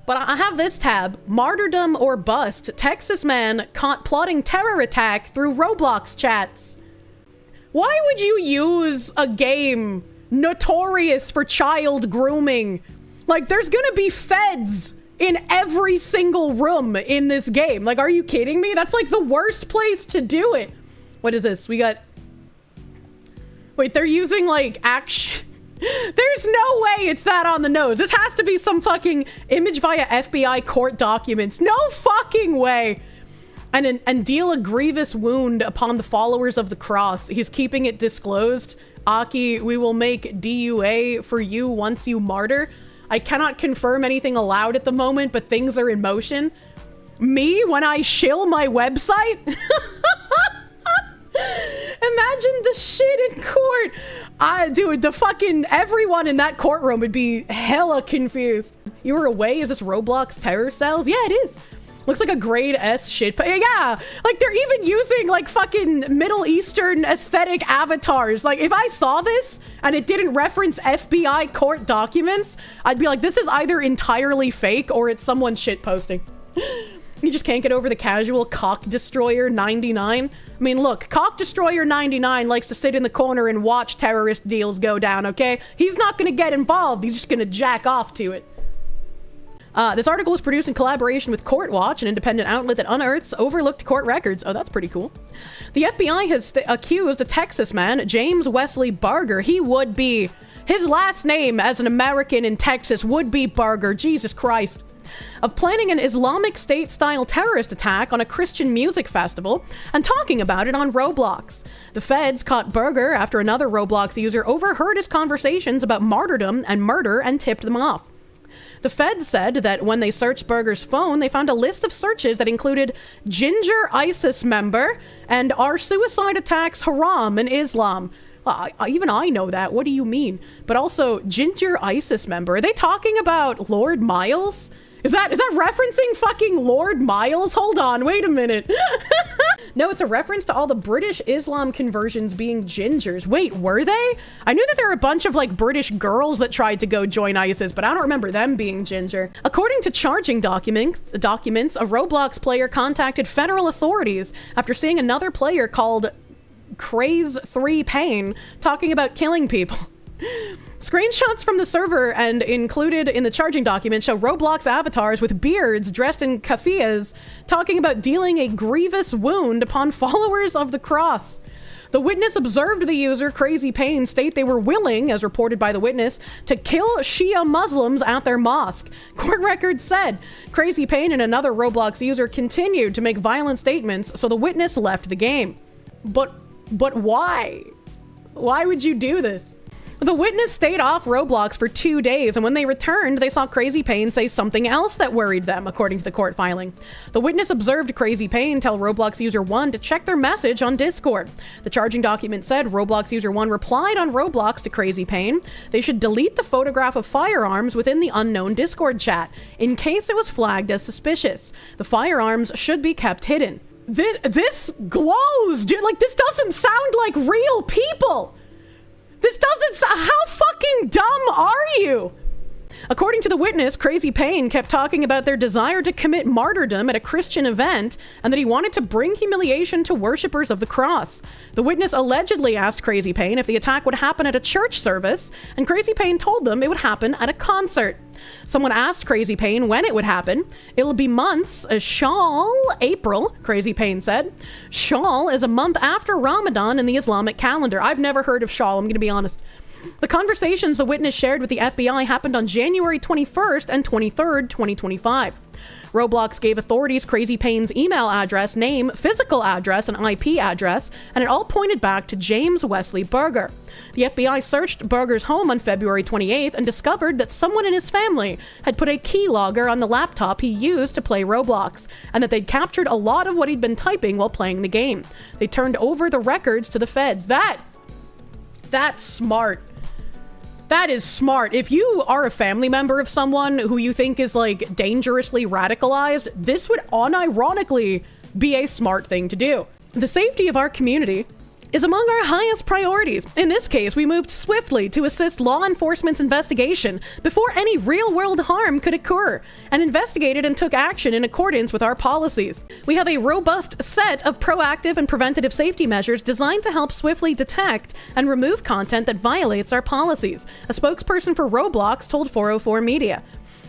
But I have this tab, martyrdom or bust, Texas man caught plotting terror attack through Roblox chats. Why would you use a game notorious for child grooming? Like, there's gonna be feds in every single room in this game. Like, are you kidding me? That's like the worst place to do it. What is this? We got... Wait, they're using like action... There's no way it's that on the nose. This has to be some fucking image via FBI court documents. No fucking way. And deal a grievous wound upon the followers of the cross. He's keeping it disclosed. Aki, we will make DUA for you once you martyr. I cannot confirm anything aloud at the moment, but things are in motion. Me, when I shill my website? Imagine the shit in court. Dude, the fucking everyone in that courtroom would be hella confused. You were away? Is this Roblox terror cells? Yeah, it is. Looks like a grade S shit. Yeah, like they're even using like fucking Middle Eastern aesthetic avatars. Like if I saw this and it didn't reference FBI court documents, I'd be like, this is either entirely fake or it's someone shit posting. You just can't get over the casual Cock Destroyer 99. I mean, look, Cock Destroyer 99 likes to sit in the corner and watch terrorist deals go down, okay? He's not gonna get involved. He's just gonna jack off to it. This article was produced in collaboration with Court Watch, an independent outlet that unearths overlooked court records. Oh, that's pretty cool. The FBI has accused a Texas man, James Wesley Barger. He would be... His last name as an American in Texas would be Barger. Jesus Christ. Of planning an Islamic State-style terrorist attack on a Christian music festival and talking about it on Roblox. The feds caught Berger after another Roblox user overheard his conversations about martyrdom and murder and tipped them off. The feds said that when they searched Berger's phone, they found a list of searches that included Ginger ISIS member and are suicide attacks haram in Islam. Even I know that. What do you mean? But also, Ginger ISIS member. Are they talking about Lord Miles? Is that referencing fucking Lord Miles? Hold on, wait a minute. No, it's a reference to all the British Islam conversions being gingers. Wait, were they? I knew that there were a bunch of like British girls that tried to go join ISIS, but I don't remember them being ginger. According to charging documents, a Roblox player contacted federal authorities after seeing another player called Craze3Pain talking about killing people. Screenshots from the server and included in the charging document show Roblox avatars with beards dressed in keffiyehs talking about dealing a grievous wound upon followers of the cross. The witness observed the user, Crazy3Pain, state they were willing, as reported by the witness, to kill Shia Muslims at their mosque. Court records said Crazy3Pain and another Roblox user continued to make violent statements, so the witness left the game. But why? Why would you do this? The witness stayed off Roblox for 2 days, and when they returned, they saw Crazy3Pain say something else that worried them, according to the court filing. The witness observed Crazy3Pain tell Roblox user 1 to check their message on Discord. The charging document said Roblox user 1 replied on Roblox to Crazy3Pain they should delete the photograph of firearms within the unknown Discord chat, in case it was flagged as suspicious. The firearms should be kept hidden. This glows, dude. Like, this doesn't sound like real people. This doesn't how fucking dumb are you? According to the witness, Crazy3Pain kept talking about their desire to commit martyrdom at a Christian event and that he wanted to bring humiliation to worshippers of the cross. The witness allegedly asked Crazy3Pain if the attack would happen at a church service, and Crazy3Pain told them it would happen at a concert. Someone asked Crazy3Pain when it would happen. It'll be months. April, Crazy3Pain said. Shawwal is a month after Ramadan in the Islamic calendar. I've never heard of Shawwal, I'm gonna be honest. The conversations the witness shared with the FBI happened on January 21st and 23rd, 2025. Roblox gave authorities Crazy3Pain's email address, name, physical address, and IP address, and it all pointed back to James Wesley Barger. The FBI searched Barger's home on February 28th and discovered that someone in his family had put a keylogger on the laptop he used to play Roblox, and that they'd captured a lot of what he'd been typing while playing the game. They turned over the records to the feds. That's smart. That is smart. If you are a family member of someone who you think is like dangerously radicalized, this would unironically be a smart thing to do. The safety of our community is among our highest priorities. In this case, we moved swiftly to assist law enforcement's investigation before any real-world harm could occur, and investigated and took action in accordance with our policies. We have a robust set of proactive and preventative safety measures designed to help swiftly detect and remove content that violates our policies, a spokesperson for Roblox told 404 Media.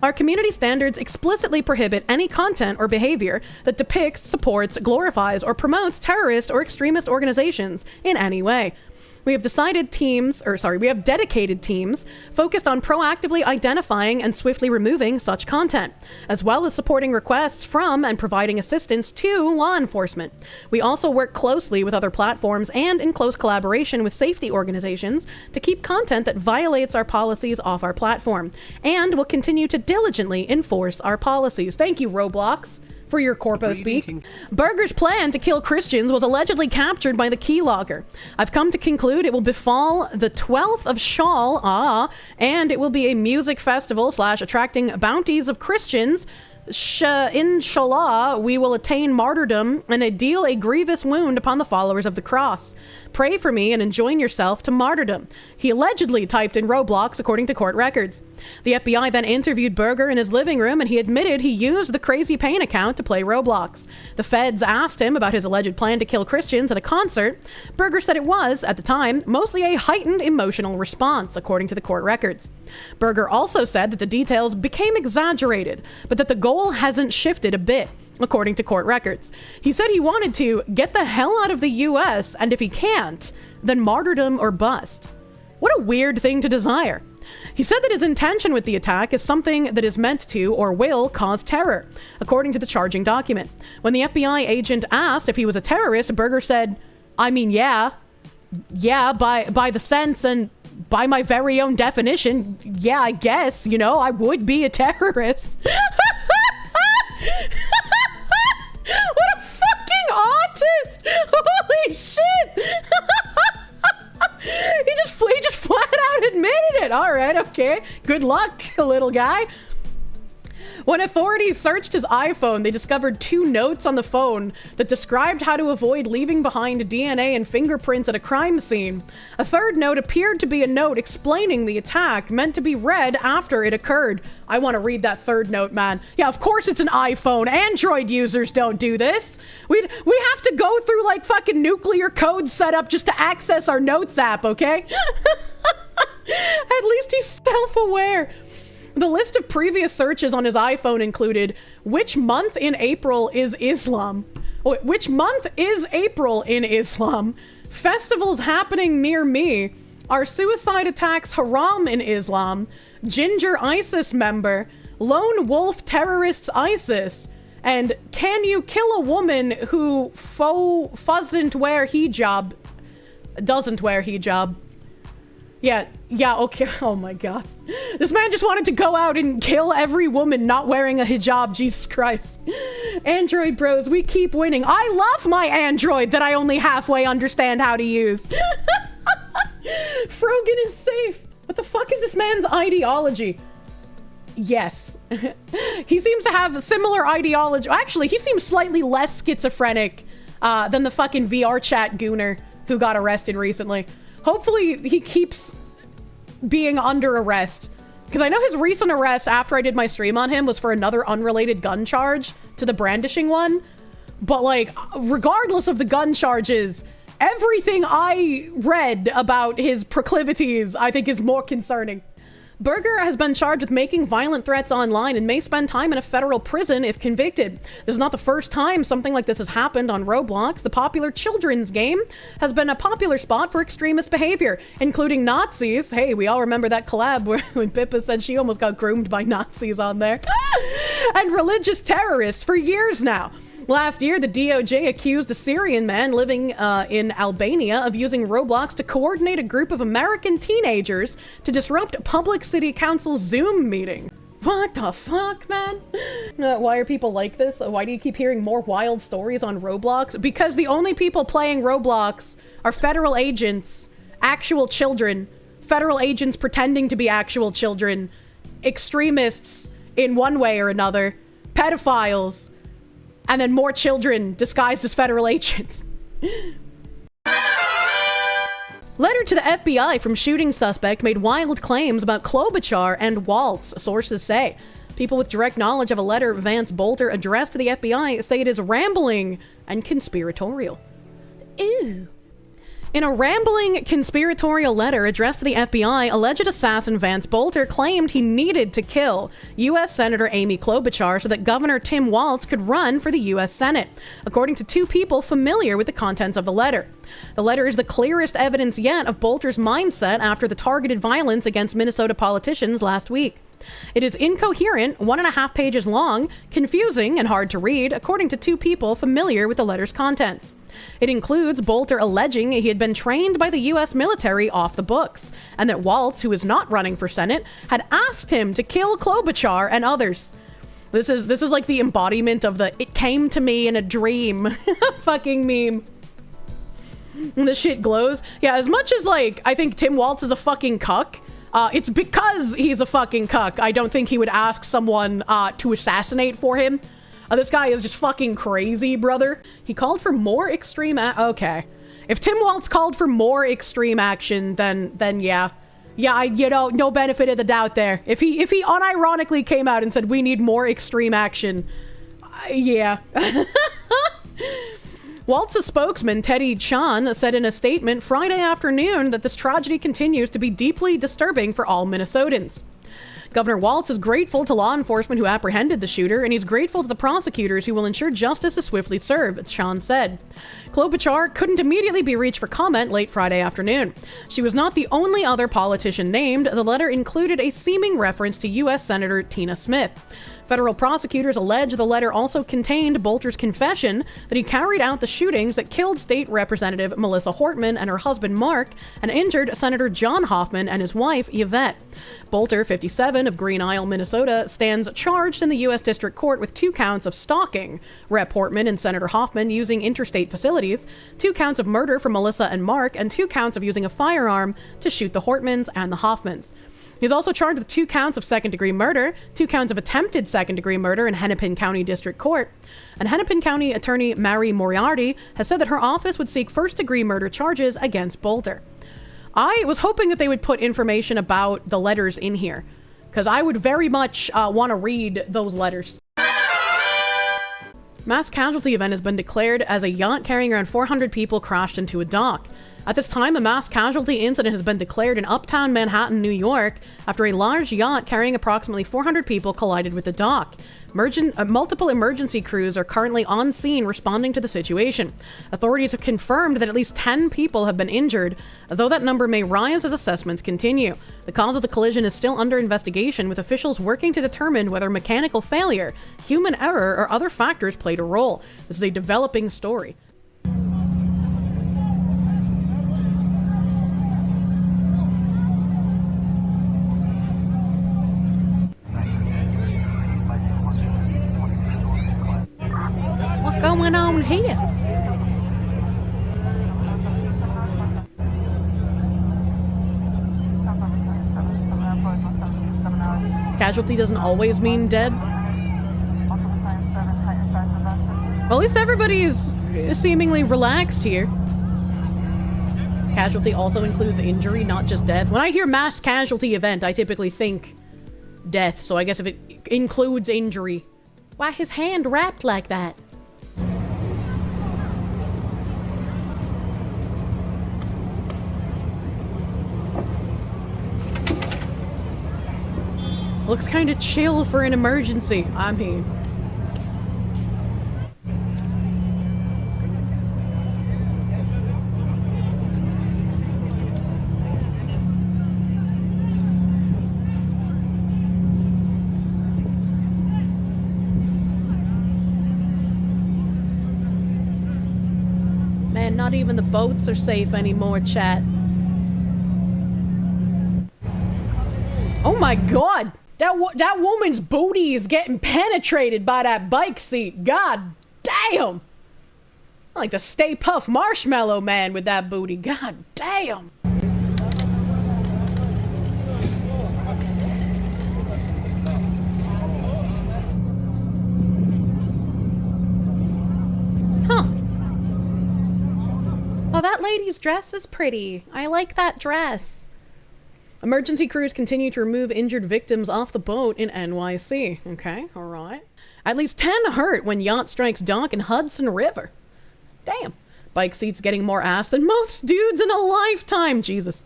Our community standards explicitly prohibit any content or behavior that depicts, supports, glorifies, or promotes terrorist or extremist organizations in any way. We have dedicated teams focused on proactively identifying and swiftly removing such content, as well as supporting requests from and providing assistance to law enforcement. We also work closely with other platforms and in close collaboration with safety organizations to keep content that violates our policies off our platform, and will continue to diligently enforce our policies. Thank you, Roblox, for your corpo speak. Burger's plan to kill Christians was allegedly captured by the keylogger. I've come to conclude it will befall the 12th of Shawwal, and it will be a music festival / attracting bounties of Christians. Inshallah, we will attain martyrdom and deal a grievous wound upon the followers of the cross. Pray for me and enjoin yourself to martyrdom. He allegedly typed in Roblox, according to court records. The FBI then interviewed Burger in his living room, and he admitted he used the Crazy Pain account to play Roblox. The feds asked him about his alleged plan to kill Christians at a concert. Burger said it was, at the time, mostly a heightened emotional response, according to the court records. Burger also said that the details became exaggerated, but that the goal hasn't shifted a bit, according to court records. He said he wanted to get the hell out of the US, and if he can't, then martyrdom or bust. What a weird thing to desire. He said that his intention with the attack is something that is meant to or will cause terror, according to the charging document. When the FBI agent asked if he was a terrorist, Burger said, I mean, yeah, by the sense and by my very own definition, yeah, I guess, you know, I would be a terrorist. What a fucking autist! Holy shit! He just flat out admitted it. All right, okay. Good luck, little guy. When authorities searched his iPhone, they discovered 2 notes on the phone that described how to avoid leaving behind DNA and fingerprints at a crime scene. A 3rd note appeared to be a note explaining the attack, meant to be read after it occurred. I want to read that 3rd note, man. Yeah, of course it's an iPhone. Android users don't do this. We have to go through like fucking nuclear code setup just to access our notes app, okay? At least he's self-aware. The list of previous searches on his iPhone included, which month in April is Islam? Which month is April in Islam? Festivals happening near me. Are suicide attacks haram in Islam? Ginger ISIS member. Lone wolf terrorists ISIS. And can you kill a woman who doesn't wear hijab? Yeah, okay. Oh my god. This man just wanted to go out and kill every woman not wearing a hijab. Jesus Christ. Android bros, we keep winning. I love my Android that I only halfway understand how to use. Frogan is safe. What the fuck is this man's ideology? Yes. He seems to have a similar ideology. Actually, he seems slightly less schizophrenic than the fucking VR chat gooner who got arrested recently. Hopefully he keeps being under arrest, because I know his recent arrest after I did my stream on him was for another unrelated gun charge to the brandishing one. But like, regardless of the gun charges, everything I read about his proclivities I think is more concerning. Burger has been charged with making violent threats online and may spend time in a federal prison if convicted. This is not the first time something like this has happened on Roblox. The popular children's game has been a popular spot for extremist behavior, including Nazis. Hey, we all remember that collab when Pippa said she almost got groomed by Nazis on there. And religious terrorists for years now. Last year, the DOJ accused a Syrian man living in Albania of using Roblox to coordinate a group of American teenagers to disrupt a public city council Zoom meeting. What the fuck, man? Why are people like this? Why do you keep hearing more wild stories on Roblox? Because the only people playing Roblox are federal agents, actual children, federal agents pretending to be actual children, extremists in one way or another, pedophiles, and then more children disguised as federal agents. Letter to the FBI from shooting suspect made wild claims about Klobuchar and Waltz, sources say. People with direct knowledge of a letter Vance Bolter addressed to the FBI say it is rambling and conspiratorial. Ew. In a rambling, conspiratorial letter addressed to the FBI, alleged assassin Vance Bolter claimed he needed to kill U.S. Senator Amy Klobuchar so that Governor Tim Walz could run for the U.S. Senate, according to two people familiar with the contents of the letter. The letter is the clearest evidence yet of Bolter's mindset after the targeted violence against Minnesota politicians last week. It is incoherent, 1.5 pages long, confusing, and hard to read, according to two people familiar with the letter's contents. It includes Bolter alleging he had been trained by the U.S. military off the books, and that Waltz, who is not running for Senate, had asked him to kill Klobuchar and others. This is like the embodiment of the "it came to me in a dream" fucking meme. And the shit glows. Yeah, as much as, like, I think Tim Waltz is a fucking cuck, it's because he's a fucking cuck. I don't think he would ask someone to assassinate for him. This guy is just fucking crazy, brother. He called for more extreme okay. If Tim Waltz called for more extreme action, then yeah. Yeah, no benefit of the doubt there. If he unironically came out and said, we need more extreme action, yeah. Waltz's spokesman, Teddy Chan, said in a statement Friday afternoon that this tragedy continues to be deeply disturbing for all Minnesotans. Governor Waltz is grateful to law enforcement who apprehended the shooter, and he's grateful to the prosecutors who will ensure justice is swiftly served, Chan said. Klobuchar couldn't immediately be reached for comment late Friday afternoon. She was not the only other politician named. The letter included a seeming reference to U.S. Senator Tina Smith. Federal prosecutors allege the letter also contained Bolter's confession that he carried out the shootings that killed State Representative Melissa Hortman and her husband Mark and injured Senator John Hoffman and his wife Yvette. Bolter, 57, of Green Isle, Minnesota, stands charged in the U.S. District Court with 2 counts of stalking Rep. Hortman and Senator Hoffman using interstate facilities, 2 counts of murder for Melissa and Mark, and 2 counts of using a firearm to shoot the Hortmans and the Hoffmans. He's also charged with 2 counts of second-degree murder, 2 counts of attempted second-degree murder in Hennepin County District Court. And Hennepin County Attorney Mary Moriarty has said that her office would seek first-degree murder charges against Bolter. I was hoping that they would put information about the letters in here, because I would very much want to read those letters. Mass casualty event has been declared as a yacht carrying around 400 people crashed into a dock. At this time, a mass casualty incident has been declared in uptown Manhattan, New York, after a large yacht carrying approximately 400 people collided with the dock. Multiple emergency crews are currently on scene responding to the situation. Authorities have confirmed that at least 10 people have been injured, though that number may rise as assessments continue. The cause of the collision is still under investigation, with officials working to determine whether mechanical failure, human error, or other factors played a role. This is a developing story. What's going on here? Casualty doesn't always mean dead. Well, at least everybody is seemingly relaxed here. Casualty also includes injury, not just death. When I hear mass casualty event, I typically think death, so I guess if it includes injury. Why his hand wrapped like that? Looks kind of chill for an emergency. I mean. Man, not even the boats are safe anymore, chat. Oh my god! That woman's booty is getting penetrated by that bike seat. God damn! I like the Stay Puft Marshmallow Man with that booty. God damn! Huh. Oh, that lady's dress is pretty. I like that dress. Emergency crews continue to remove injured victims off the boat in NYC. Okay, all right. At least 10 hurt when yacht strikes dock in Hudson River. Damn. Bike seats getting more ass than most dudes in a lifetime. Jesus.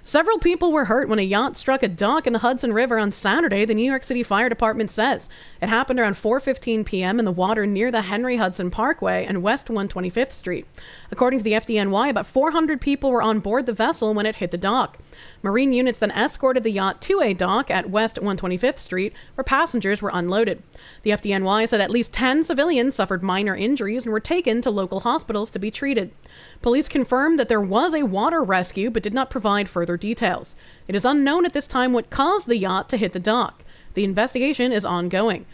Several people were hurt when a yacht struck a dock in the Hudson River on Saturday, the New York City Fire Department says. It happened around 4:15 p.m. in the water near the Henry Hudson Parkway and West 125th Street. According to the FDNY, about 400 people were on board the vessel when it hit the dock. Marine units then escorted the yacht to a dock at West 125th Street, where passengers were unloaded. The FDNY said at least 10 civilians suffered minor injuries and were taken to local hospitals to be treated. Police confirmed that there was a water rescue, but did not provide further details. It is unknown at this time what caused the yacht to hit the dock. The investigation is ongoing.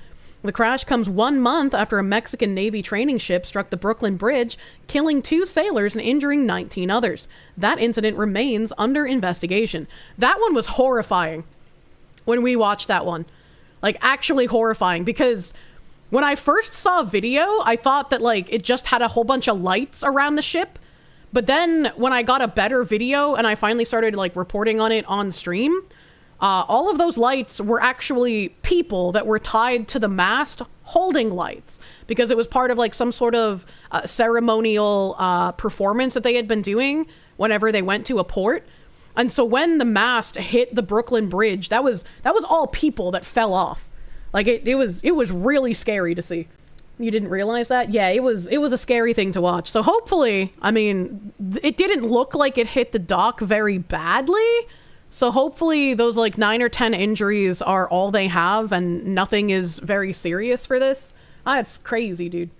The crash comes 1 month after a Mexican Navy training ship struck the Brooklyn Bridge, killing 2 sailors and injuring 19 others. That incident remains under investigation. That one was horrifying when we watched that one. Like, actually horrifying, because when I first saw video, I thought that, like, it just had a whole bunch of lights around the ship. But then when I got a better video and I finally started, like, reporting on it on stream, all of those lights were actually people that were tied to the mast holding lights, because it was part of, like, some sort of ceremonial performance that they had been doing whenever they went to a port. And so when the mast hit the Brooklyn Bridge, that was all people that fell off. Like, it was really scary to see. You didn't realize that? Yeah, it was a scary thing to watch. So hopefully, I mean, it didn't look like it hit the dock very badly. So hopefully those, like, 9 or 10 injuries are all they have and nothing is very serious for this. That's crazy, dude.